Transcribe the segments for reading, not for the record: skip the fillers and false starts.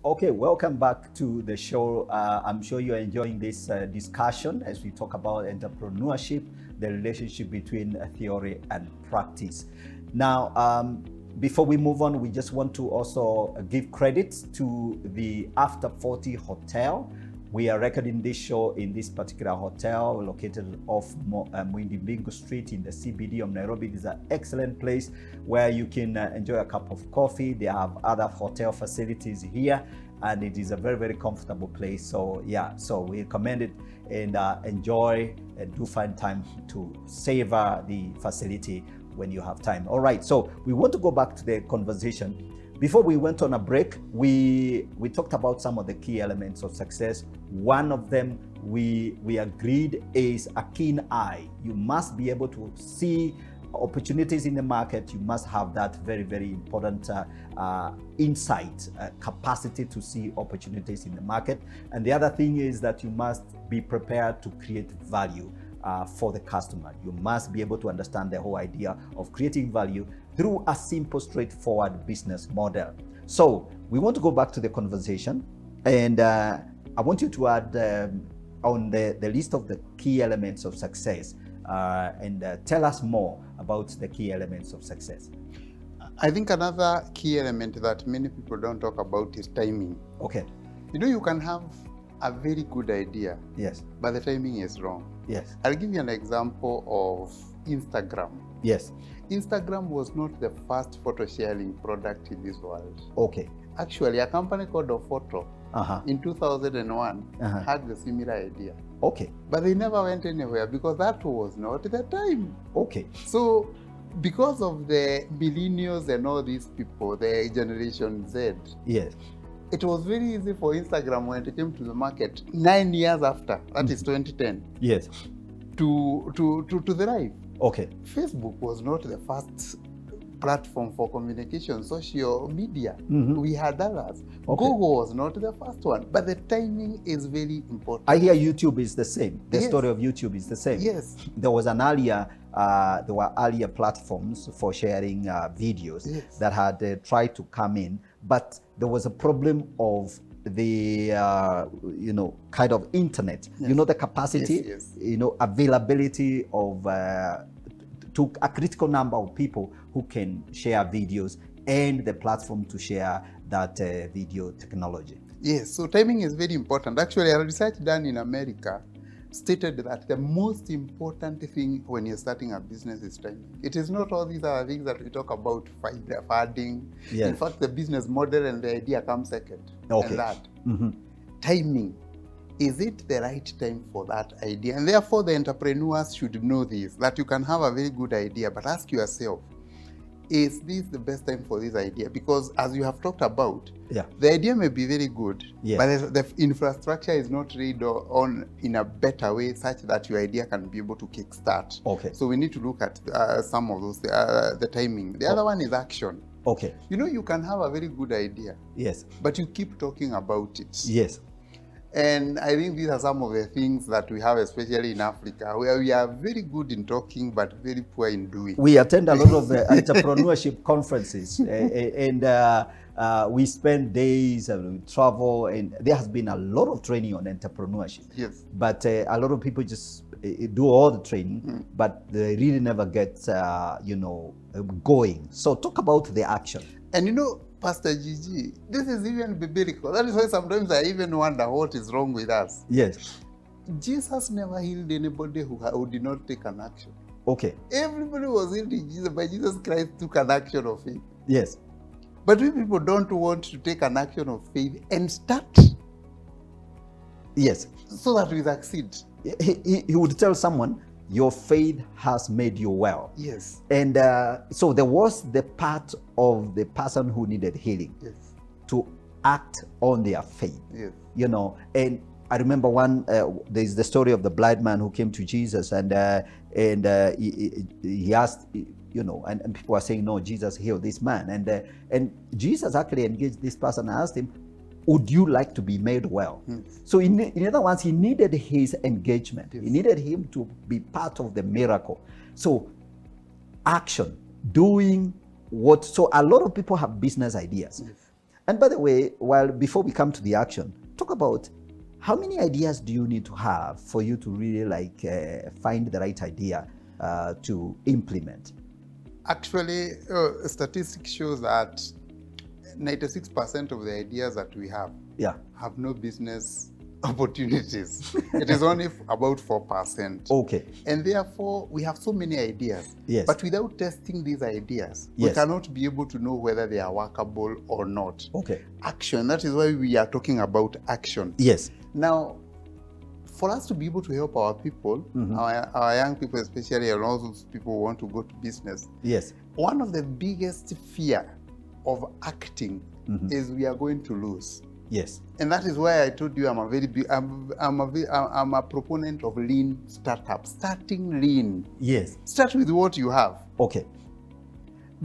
Okay, welcome back to the show. I'm sure you're enjoying this discussion as we talk about entrepreneurship, the relationship between theory and practice. Now, before we move on, we just want to also give credit to the After 40 Hotel. We are recording this show in this particular hotel located off Mwindibingo Street in the CBD of Nairobi. This is an excellent place where you can enjoy a cup of coffee. They have other hotel facilities here, and it is a very, very comfortable place. So yeah, so we recommend it, and enjoy and do find time to savor the facility when you have time. All right, so we want to go back to the conversation. Before we went on a break, we talked about some of the key elements of success. One of them we agreed is a keen eye. You must be able to see opportunities in the market. You must have that very, very important insight, capacity to see opportunities in the market. And the other thing is that you must be prepared to create value for the customer. You must be able to understand the whole idea of creating value through a simple, straightforward business model. So we want to go back to the conversation, and I want you to add on the list of the key elements of success, and tell us more about the key elements of success. I think another key element that many people don't talk about is timing. Okay. You know, you can have a very good idea, Yes. but the timing is wrong. Yes. I'll give you an example of Instagram. Yes. Instagram was not the first photo sharing product in this world. Okay. Actually, a company called Photo in 2001 had the similar idea. Okay. But they never went anywhere because that was not the time. Okay. So, because of the millennials and all these people, the Generation Z, Yes. it was very easy for Instagram when it came to the market 9 years after, that is 2010, Yes. to thrive. Okay. Facebook was not the first platform for communication, social media. We had others. Okay. Google was not the first one, but the timing is very important. I hear YouTube is the same. The Yes. story of YouTube is the same. Yes. There was an earlier, there were earlier platforms for sharing videos Yes. that had tried to come in, but there was a problem of the kind of internet. Yes. You know, the capacity, Yes. you know, availability of to a critical number of people who can share videos, and the platform to share that video technology. Yes, so timing is very important. Actually, a research done in America stated that the most important thing when you're starting a business is timing. It is not all these other things that we talk about, funding. Yes. In fact, the business model and the idea come second. Okay. And that. Timing. Is it the right time for that idea? And therefore, the entrepreneurs should know this, that you can have a very good idea, but ask yourself, is this the best time for this idea? Because as you have talked about, the idea may be very good, but the infrastructure is not laid on in a better way such that your idea can be able to kickstart. Okay. So we need to look at some of those, the timing. The other one is action. Okay. You know, you can have a very good idea, Yes. but you keep talking about it. Yes. And I think these are some of the things that we have, especially in Africa, where we are very good in talking, but very poor in doing. We attend a lot of entrepreneurship conferences, and we spend days and we travel, and there has been a lot of training on entrepreneurship. Yes. But a lot of people just do all the training, but they really never get, going. So talk about the action. And you know, Pastor Gigi, this is even biblical. That is why sometimes I even wonder what is wrong with us. Yes. Jesus never healed anybody who did not take an action. Okay. Everybody was healed in Jesus, but Jesus Christ took an action of faith. Yes. But we people don't want to take an action of faith and start. Yes. So that we succeed. He would tell someone, your faith has made you well. Yes. And so there was the part of the person who needed healing. Yes. To act on their faith. Yes. You know, and I remember there's the story of the blind man who came to Jesus, and he asked, and people were saying, no, Jesus healed this man. And Jesus actually engaged this person and asked him, would you like to be made well? So in other words, he needed his engagement. Yes. He needed him to be part of the miracle. So action, doing what, so a lot of people have business ideas. Yes. And by the way, before we come to the action, talk about how many ideas do you need to have for you to really find the right idea to implement? Actually, statistics shows that 96% of the ideas that we have no business opportunities. It is only about 4%. Okay. And therefore, we have so many ideas. Yes. But without testing these ideas, we cannot be able to know whether they are workable or not. Okay. Action. That is why we are talking about action. Yes. Now, for us to be able to help our people, our young people especially, and all those people who want to go to business, one of the biggest fear of acting is we are going to lose. Yes. And that is why I told you I'm a proponent of lean startups. Starting lean. Yes. Start with what you have. Okay.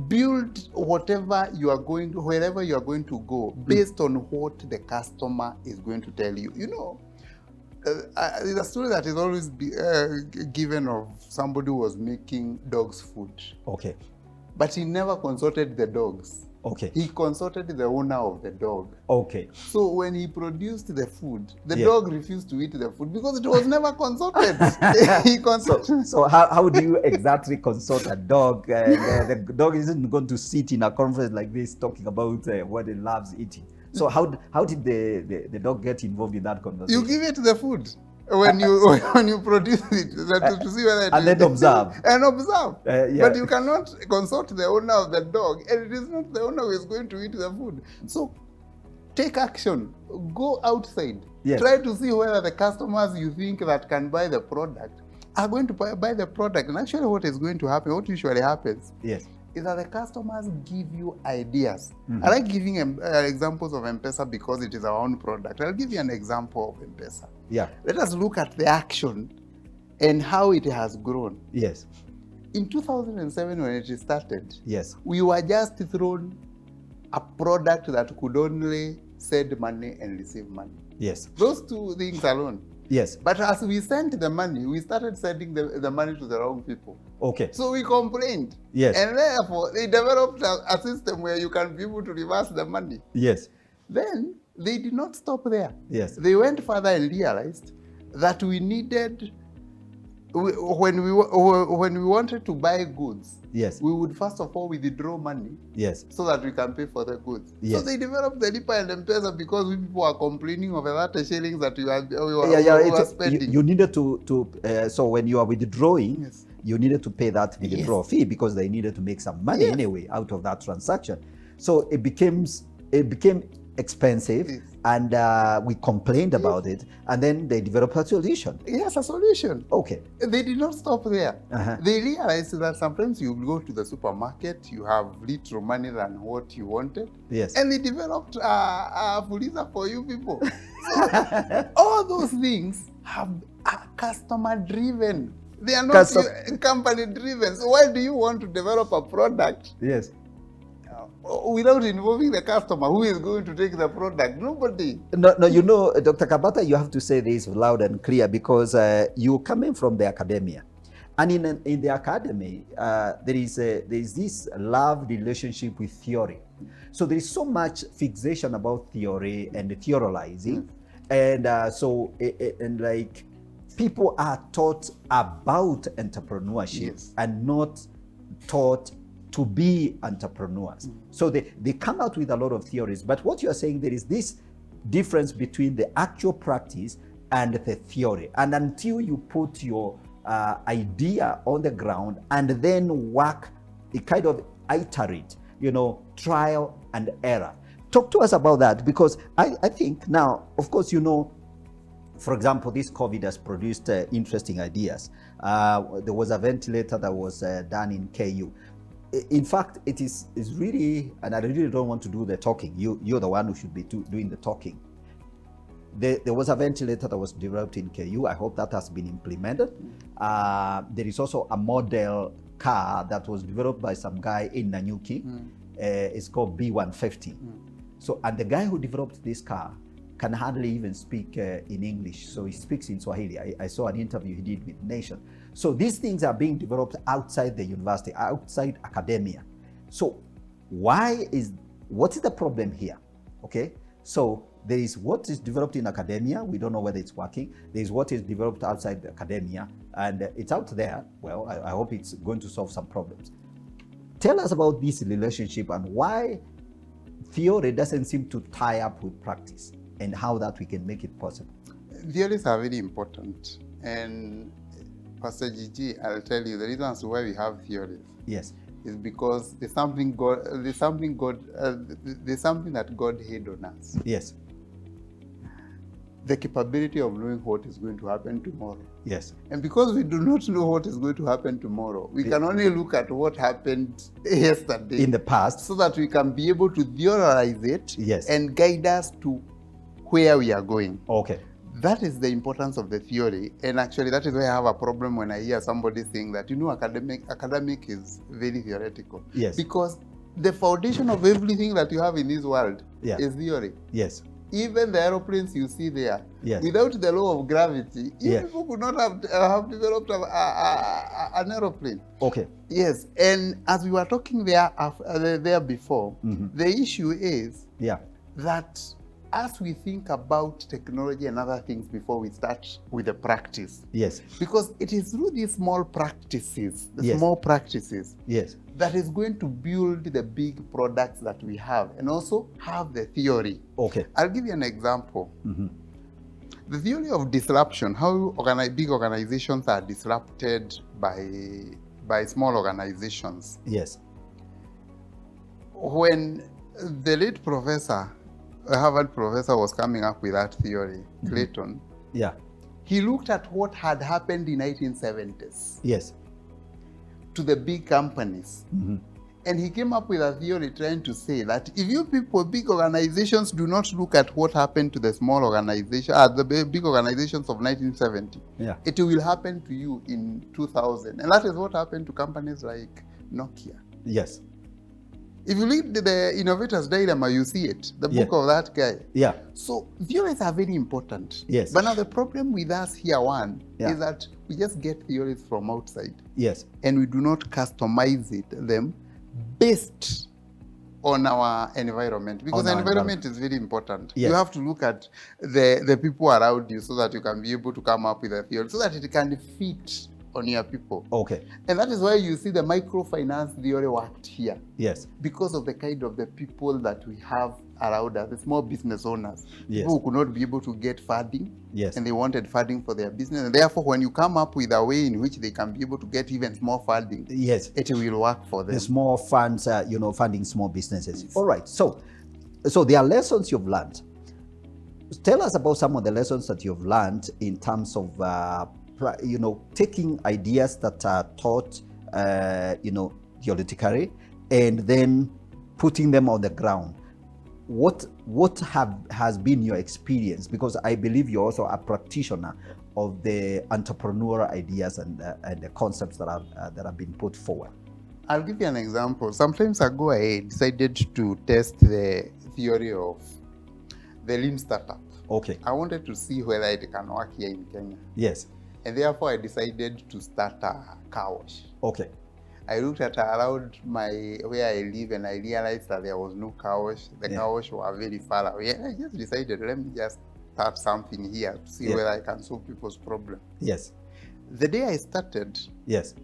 Build whatever you are going to, wherever you are going to go, based on what the customer is going to tell you. You know, there's a story that is always given of somebody who was making dogs food. Okay. But he never consulted the dogs. Okay. He consulted the owner of the dog. Okay. So when he produced the food, the dog refused to eat the food because it was never consulted. He consulted. So how do you exactly consult a dog? The dog isn't going to sit in a conference like this talking about what it loves eating. So how did the dog get involved in that conversation? You give it the food when you produce it to see whether it and then observe. But you cannot consult the owner of the dog, and it is not the owner who is going to eat the food. So take action. Go outside. Yes. Try to see whether the customers you think that can buy the product are going to buy the product. And actually what is going to happen, what usually happens, is that the customers give you ideas. I like giving examples of M-Pesa because it is our own product. I'll give you an example of M-Pesa. Let us look at the action and how it has grown. Yes. In 2007 when it started, we were just thrown a product that could only send money and receive money. Yes. Those two things alone. Yes. But as we sent the money, we started sending the money to the wrong people. Okay. So we complained. Yes. And therefore, they developed a system where you can be able to reverse the money. Yes. Then they did not stop there. Yes. They went further and realized that we needed, when we wanted to buy goods, we would first of all withdraw money so that we can pay for the goods. So they developed the Lipa and M-Pesa because we people are complaining of 30 shillings that we were spending. You needed to so when you are withdrawing, you needed to pay that withdrawal fee because they needed to make some money anyway out of that transaction. So it became expensive, and we complained about it, and then they developed a solution. Yes, a solution. Okay. They did not stop there. They realized that sometimes you go to the supermarket, you have little money than what you wanted. Yes. And they developed a Fuliza for you people. So all those things are customer driven. They are not company driven. So why do you want to develop a product without involving the customer? Who is going to take the product? Nobody. No, you know, Dr. Kabata, you have to say this loud and clear because you're coming from the academia. And in the academy, there is this love relationship with theory. So there is so much fixation about theory and theorizing. And like people are taught about entrepreneurship and not taught to be entrepreneurs. So they come out with a lot of theories. But what you are saying, there is this difference between the actual practice and the theory. And until you put your idea on the ground and then work, it kind of iterate, trial and error. Talk to us about that, because I think now, of course, for example, this COVID has produced interesting ideas. There was a ventilator that was done in KU. In fact, it is really, and I really don't want to do the talking. You're the one who should be doing the talking. There was a ventilator that was developed in KU. I hope that has been implemented. There is also a model car that was developed by some guy in Nanyuki. It's called B150. So, and the guy who developed this car can hardly even speak in English. So he speaks in Swahili. I saw an interview he did with Nation. So these things are being developed outside the university, outside academia. So what is the problem here? Okay, so there is what is developed in academia. We don't know whether it's working. There is what is developed outside the academia, and it's out there. Well, I hope it's going to solve some problems. Tell us about this relationship and why theory doesn't seem to tie up with practice, and how that we can make it possible. Theories are very important, and Pastor Gigi, I'll tell you the reasons why we have theories. Yes. Is because there's something that God hid on us. Yes. The capability of knowing what is going to happen tomorrow. Yes. And because we do not know what is going to happen tomorrow, we can only look at what happened yesterday in the past, so that we can be able to theorize it. Yes. And guide us to where we are going. Okay. That is the importance of the theory, and actually that is why I have a problem when I hear somebody saying that, academic is very theoretical. Yes. Because the foundation of everything that you have in this world is theory. Yes. Even the aeroplanes you see there, yes. without the law of gravity, people could not have developed an aeroplane. Okay. Yes, and as we were talking there before, the issue is that as we think about technology and other things before we start with the practice. Yes. Because it is through these small practices, yes. that is going to build the big products that we have and also have the theory. Okay. I'll give you an example. The theory of disruption, how big organizations are disrupted by small organizations. Yes. When the lead professor, a Harvard professor, was coming up with that theory, Clayton. Yeah. He looked at what had happened in 1970s. Yes. To the big companies. And he came up with a theory trying to say that if you people, big organizations, do not look at what happened to the small organization, the big organizations of 1970, it will happen to you in 2000. And that is what happened to companies like Nokia. Yes. If you read the Innovator's Dilemma, you see it, the book of that guy. Yeah. So theories are very important. Yes. But now the problem with us here, is that we just get theories from outside. Yes. And we do not customize them based on our environment. Because the environment is very important. Yes. You have to look at the people around you so that you can be able to come up with a theory, so that it can fit on your people. Okay. And that is why you see the microfinance theory worked here. Yes. Because of the kind of the people that we have around us, the small business owners. Yes. People who could not be able to get funding. Yes. And they wanted funding for their business. And therefore, when you come up with a way in which they can be able to get even small funding, yes, it will work for them. The small funds, funding small businesses. Yes. All right. So there are lessons you've learned. Tell us about some of the lessons that you've learned in terms of taking ideas that are taught, theoretically, and then putting them on the ground. What has been your experience? Because I believe you're also a practitioner of the entrepreneurial ideas and the concepts that have been put forward. I'll give you an example. Some time ago, I decided to test the theory of the lean startup. Okay. I wanted to see whether it can work here in Kenya. Yes. And therefore, I decided to start a car wash. Okay. I looked at around where I live, and I realized that there was no car wash. The car wash were very far away. And I just decided, let me just start something here to see whether I can solve people's problem. Yes. The day I started, yes,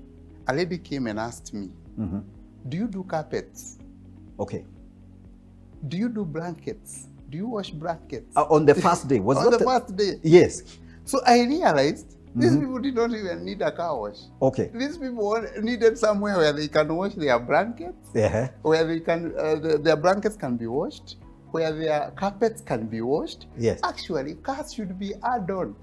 a lady came and asked me, do you do carpets? Okay. Do you do blankets? Do you wash blankets? On the first day? On the first day. Yes. So I realized these people did not even need a car wash. Okay. These people needed somewhere where they can wash their blankets, where they can their blankets can be washed, where their carpets can be washed. Yes. Actually, cars should be add-on.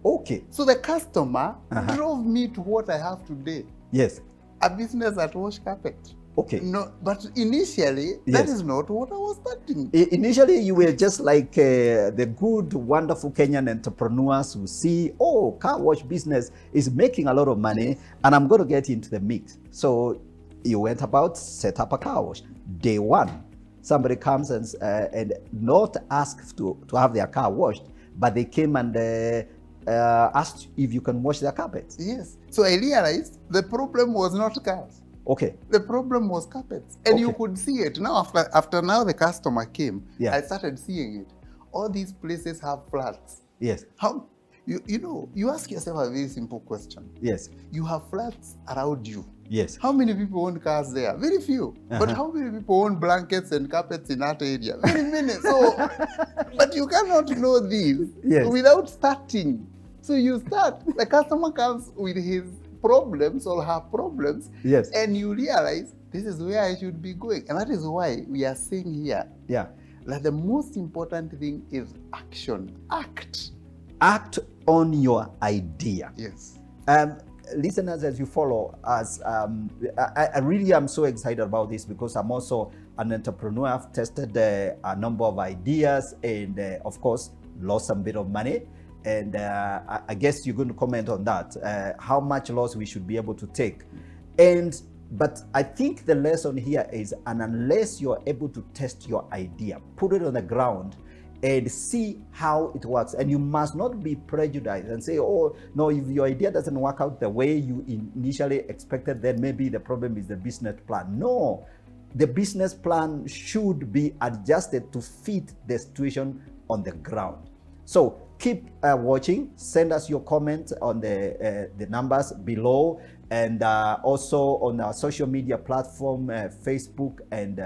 Okay. So the customer drove me to what I have today. Yes. A business that wash carpet. Okay. No, but initially, that is not what I was starting. Initially, you were just like the good, wonderful Kenyan entrepreneurs who see, car wash business is making a lot of money, and I'm going to get into the mix. So you went about, set up a car wash. Day one, somebody comes and not asked to have their car washed, but they came and asked if you can wash their carpets. Yes. So I realized the problem was not cars. Okay. The problem was carpets, and you Okay. could see it. Now, after now the customer came, Yeah. I started seeing it. All these places have flats. Yes. How, you know, you ask yourself a very simple question. Yes. You have flats around you. Yes. How many people own cars there? Very few. But how many people own blankets and carpets in that area? Very many. So, but you cannot know these Yes. without starting. So you start. The customer comes with his problems or her problems, Yes. and you realize this is where I should be going. And that is why we are saying here Yeah. that the most important thing is action. Act. Act on your idea. Yes. Listeners, as you follow us, I really am so excited about this because I'm also an entrepreneur. I've tested a number of ideas and, of course, lost some bit of money. And I guess you're going to comment on that, how much loss we should be able to take. But I think the lesson here is, and unless you're able to test your idea, put it on the ground and see how it works. And you must not be prejudiced and say, oh, no, if your idea doesn't work out the way you initially expected, then maybe the problem is the business plan. No, the business plan should be adjusted to fit the situation on the ground. So keep watching. Send us your comments on the numbers below, and also on our social media platform, Facebook and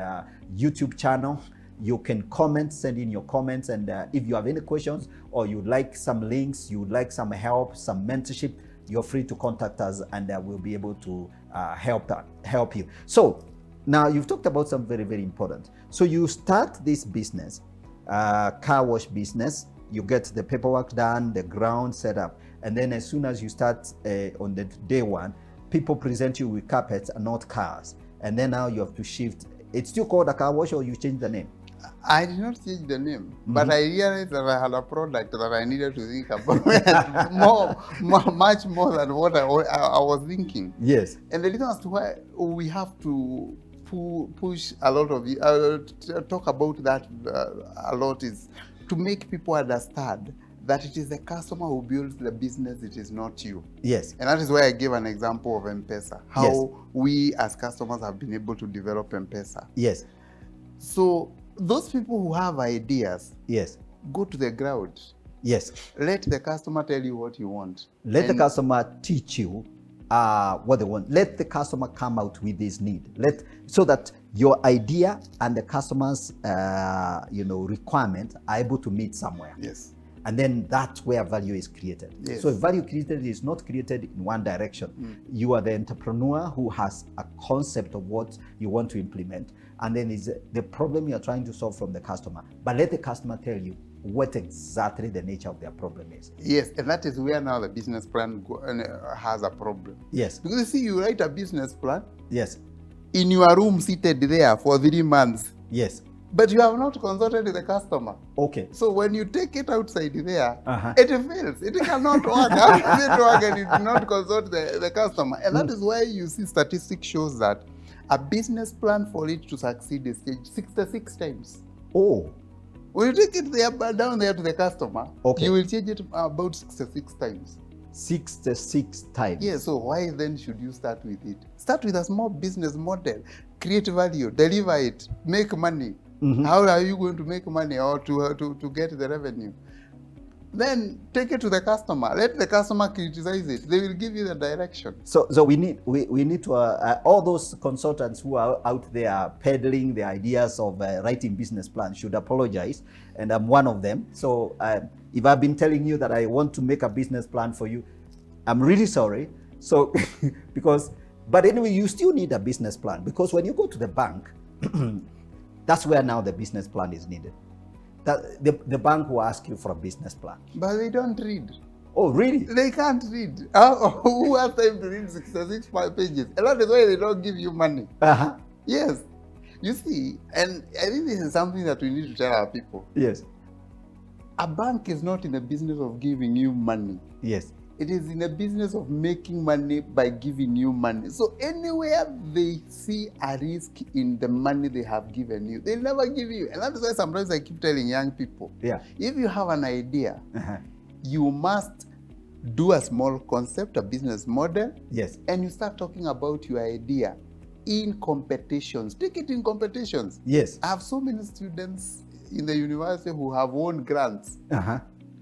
YouTube channel. You can comment, send in your comments, and if you have any questions or you'd like some links, you'd like some help, some mentorship, you're free to contact us, and we'll be able to help you. So now you've talked about something very, very important. So you start this business, car wash business. You get the paperwork done, the ground set up, and then as soon as you start on the day one, people present you with carpets and not cars, and then now you have to shift. It's still called a car wash, or you change the name? I did not change the name, but I realized that I had a product that I needed to think about much more than what I was thinking. Yes. And the reason as to why we have to push a lot of talk about that a lot is to make people understand that it is the customer who builds the business, it is not you. Yes. And that is why I gave an example of M-Pesa, how we as customers have been able to develop M-Pesa. Yes. So those people who have ideas, yes, go to the ground. Yes. Let the customer tell you what you want. Let the customer teach you what they want. Let the customer come out with this need. So that your idea and the customer's requirement are able to meet somewhere. Yes. And then that's where value is created. Yes. So value created is not created in one direction. You are the entrepreneur who has a concept of what you want to implement, and then is the problem you're trying to solve from the customer. But let the customer tell you what exactly the nature of their problem is. Yes, and that is where now the business plan has a problem. Yes. Because you see, you write a business plan. Yes. In your room, seated there for 3 months. Yes. But you have not consulted the customer. Okay. So when you take it outside there, it fails. It cannot work. How does it work? And you do not consult the customer. And that is why you see statistics shows that a business plan for it to succeed is changed 66 times. Oh. When you take it there, down there to the customer, you will change it about 66 times. 66 times. Yeah, so why then should you start with it? Start with a small business model, create value, deliver it, make money. How are you going to make money or to get the revenue? Then take it to the customer. Let the customer criticize it. They will give you the direction. So we need to all those consultants who are out there peddling the ideas of writing business plans should apologize, and I'm one of them. So if I've been telling you that I want to make a business plan for you, I'm really sorry. So but anyway, you still need a business plan, because when you go to the bank, that's where now the business plan is needed. That the bank will ask you for a business plan. But they don't read. Oh, really? They can't read. Who has time to read 66 pages? And that is why they don't give you money. Yes. You see, and I think this is something that we need to tell our people. Yes. A bank is not in the business of giving you money. Yes. It is in the business of making money by giving you money. So anywhere they see a risk in the money they have given you, they'll never give you. And that's why sometimes I keep telling young people, if you have an idea, you must do a small concept, a business model, yes, and you start talking about your idea in competitions. Take it in competitions. Yes. I have so many students in the university who have won grants. Uh-huh.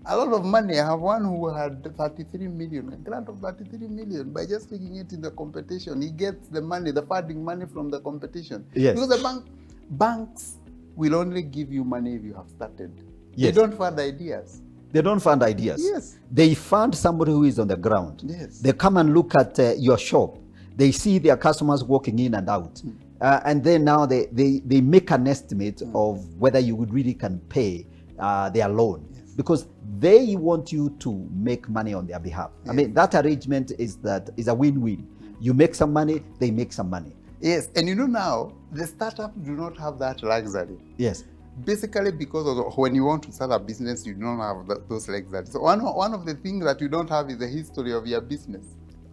A lot of money. I have one who had 33 million, a grant of 33 million by just taking it in the competition. He gets the money, the funding money from the competition. Yes. Because the banks will only give you money if you have started. Yes. They don't fund ideas. They don't fund ideas. Yes. They fund somebody who is on the ground. Yes. They come and look at your shop. They see their customers walking in and out. And then now they make an estimate of whether you would really can pay their loan. Yes. Because they want you to make money on their behalf. Yes. I mean, that arrangement is a win-win. You make some money, they make some money. Yes, and you know now, the startups do not have that luxury. Yes. Basically, because when you want to start a business, you don't have those luxuries. So one of the things that you don't have is the history of your business.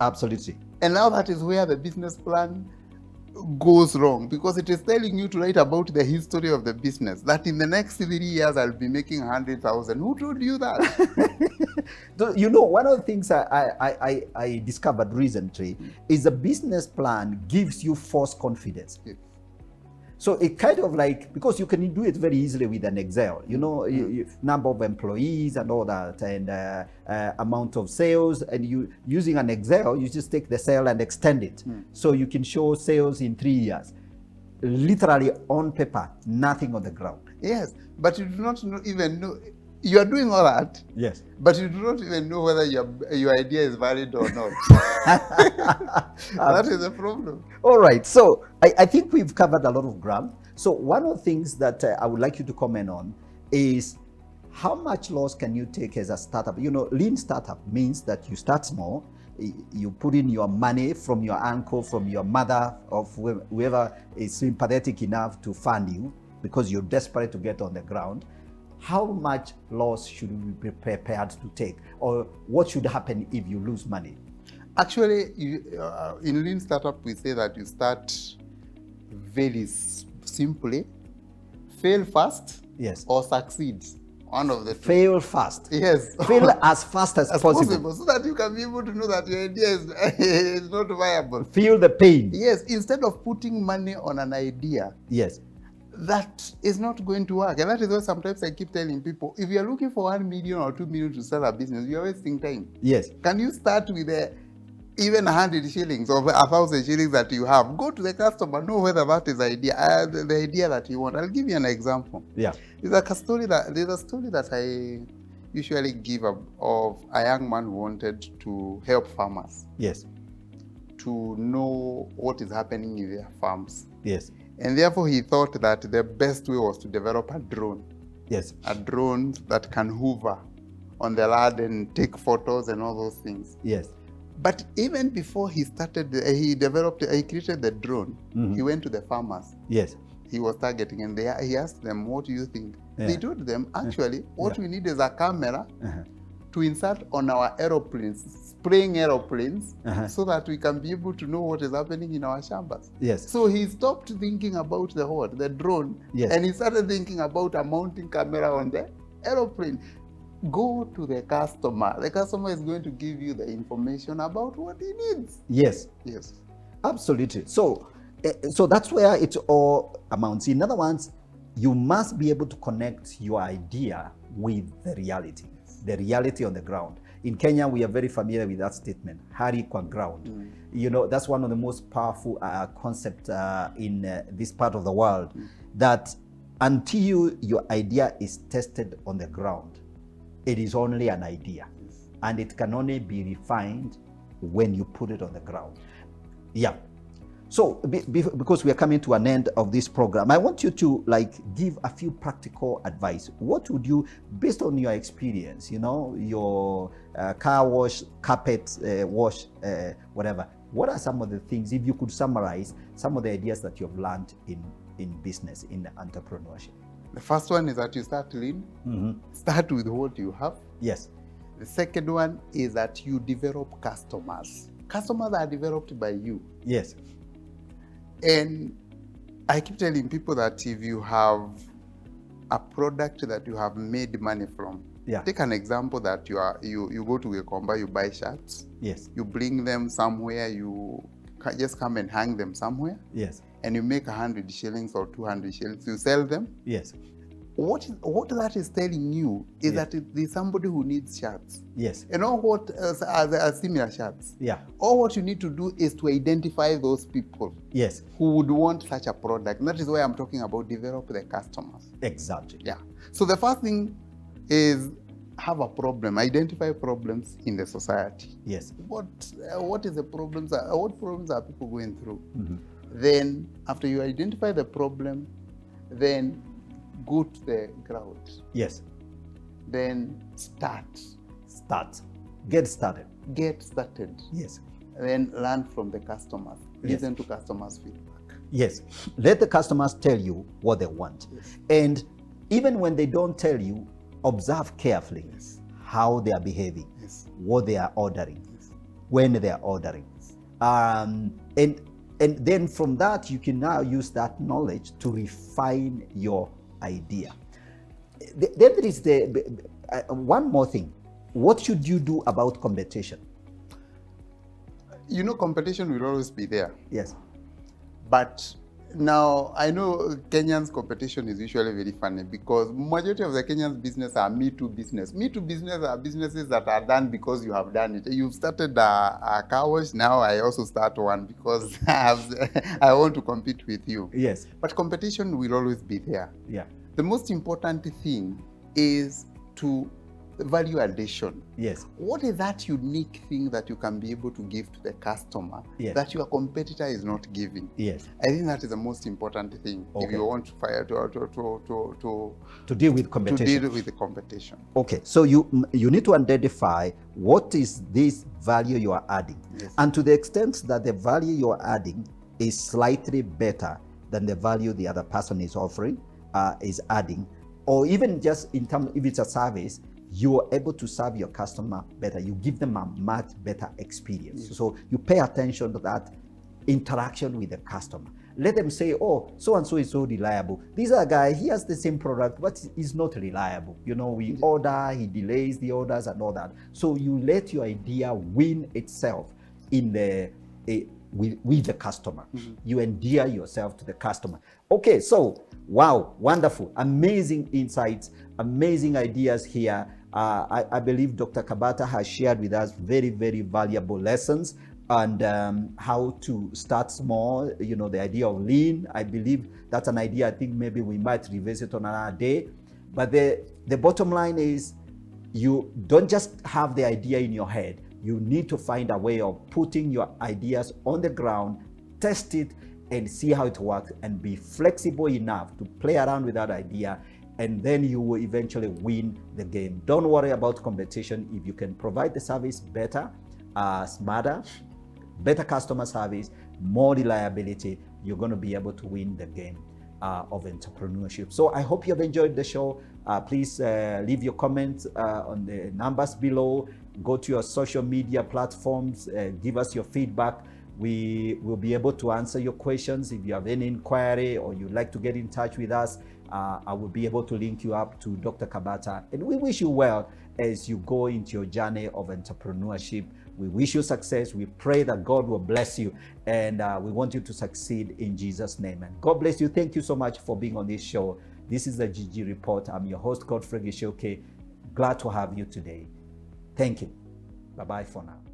Absolutely. And now that is where the business plan goes wrong, because it is telling you to write about the history of the business, that in the next 3 years I'll be making 100,000. Who told you that? You know, one of the things I discovered recently is the business plan gives you false confidence. Yes. So it kind of like, because you can do it very easily with an Excel, you know, number of employees and all that, and amount of sales, and you using an Excel, you just take the cell and extend it. So you can show sales in 3 years. Literally on paper, nothing on the ground. Yes, but you do not even know. You are doing all that. Yes. But you do not even know whether your idea is valid or not. That is the problem. All right. So I think we've covered a lot of ground. So one of the things that I would like you to comment on is how much loss can you take as a startup? You know, lean startup means that you start small. You put in your money from your uncle, from your mother, or whoever is sympathetic enough to fund you because you're desperate to get on the ground. How much loss should we be prepared to take? Or what should happen if you lose money? Actually, in lean startup, we say that you start very simply, fail fast, yes, or succeed. One of the two. Fail fast. Yes. Fail as fast as possible. So that you can be able to know that your idea is not viable. Feel the pain. Yes, instead of putting money on an idea. Yes. That is not going to work. And that is why sometimes I keep telling people, if you're looking for 1 million or 2 million to start a business, you're wasting time. Yes. Can you start with even 100 shillings or 1,000 shillings that you have? Go to the customer, know whether that is the idea that you want. I'll give you an example. Yeah. There's a story that I usually give of a young man who wanted to help farmers. Yes. To know what is happening in their farms. Yes. And therefore, he thought that the best way was to develop a drone. Yes. A drone that can hover on the land and take photos and all those things. Yes. But even before he started, he created the drone. Mm-hmm. He went to the farmers. Yes. He was targeting, and he asked them, "What do you think?" Yeah. They told them, actually, what we need is a camera to insert on our aeroplanes, spraying aeroplanes, so that we can be able to know what is happening in our shambas. Yes. So he stopped thinking about the drone, and he started thinking about a mounting camera on the aeroplane. Go to the customer. The customer is going to give you the information about what he needs. Yes. Yes. Absolutely. So that's where it all amounts. In other words, you must be able to connect your idea with the reality. The reality on the ground. In Kenya, we are very familiar with that statement, hari kwa ground. You know, that's one of the most powerful concepts in this part of the world, that until your idea is tested on the ground, it is only an idea, and it can only be refined when you put it on the ground. Yeah. So because we are coming to an end of this program, I want you to give a few practical advice. What would you, based on your experience, you know, your car wash, carpet wash, whatever, what are some of the things, if you could summarize some of the ideas that you've learned in business, in entrepreneurship? The first one is that you start lean. Start with what you have. Yes. The second one is that you develop customers. Customers are developed by you. Yes. And I keep telling people that if you have a product that you have made money from, take an example that you go to Gikomba, you buy shirts. Yes. You bring them somewhere, you just come and hang them somewhere. Yes. And you make 100 shillings or 200 shillings, you sell them. Yes. What that is telling you is Yes. that there's somebody who needs shirts. Yes. You know what are similar shirts? Yeah. All what you need to do is to identify those people Yes. who would want such a product. And that is why I'm talking about develop the customers. Exactly. Yeah. So the first thing is have a problem, identify problems in the society. Yes. What is the problems? What problems are people going through? Mm-hmm. Then after you identify the problem, then go to the ground. Yes. Then start. Get started. Get started. Yes. Then learn from the customers. Yes. Listen to customers' feedback. Yes. Let the customers tell you what they want. Yes. And even when they don't tell you, observe carefully Yes. how they are behaving, Yes. what they are ordering, Yes. when they are ordering. And then from that, you can now use that knowledge to refine your idea. Then there is one more thing. What should you do about competition? You know, competition will always be there. Yes. But now, I know Kenyans' competition is usually very funny because majority of the Kenyans' business are Me Too business. Me Too business are businesses that are done because you have done it. You've started a car wash, now I also start one because I want to compete with you. Yes. But competition will always be there. Yeah. The most important thing is to value addition. Yes. What is that unique thing that you can be able to give to the customer Yes. that your competitor is not giving? Yes. I think that is the most important thing if Okay. you want to To deal with competition. to deal with the competition. Okay, so you need to identify what is this value you are adding. Yes. And to the extent that the value you are adding is slightly better than the value the other person is offering, is adding, or even just in terms, if it's a service, you are able to serve your customer better. You give them a much better experience. Yes. So you pay attention to that interaction with the customer. Let them say, oh, so-and-so is so reliable. This other guy, he has the same product, but he's not reliable. You know, we order, he delays the orders and all that. So you let your idea win itself in with the customer. Mm-hmm. You endear yourself to the customer. Okay, so, wow, wonderful, amazing insights, amazing ideas here. I believe Dr. Kabata has shared with us very, very valuable lessons and how to start small, you know, the idea of lean. I believe that's an idea I think maybe we might revisit on another day. But the bottom line is you don't just have the idea in your head. You need to find a way of putting your ideas on the ground, test it, and see how it works, and be flexible enough to play around with that idea, and then you will eventually win the game. Don't worry about competition. If you can provide the service better, smarter, better customer service, more reliability, you're going to be able to win the game of entrepreneurship. So I hope you've enjoyed the show. Please leave your comments on the numbers below. Go to your social media platforms, give us your feedback. We will be able to answer your questions. If you have any inquiry or you'd like to get in touch with us, I will be able to link you up to Dr. Kabata. And we wish you well as you go into your journey of entrepreneurship. We wish you success. We pray that God will bless you. And we want you to succeed in Jesus' name. And God bless you. Thank you so much for being on this show. This is the GG Report. I'm your host, Godfrey Gishoke. Glad to have you today. Thank you. Bye-bye for now.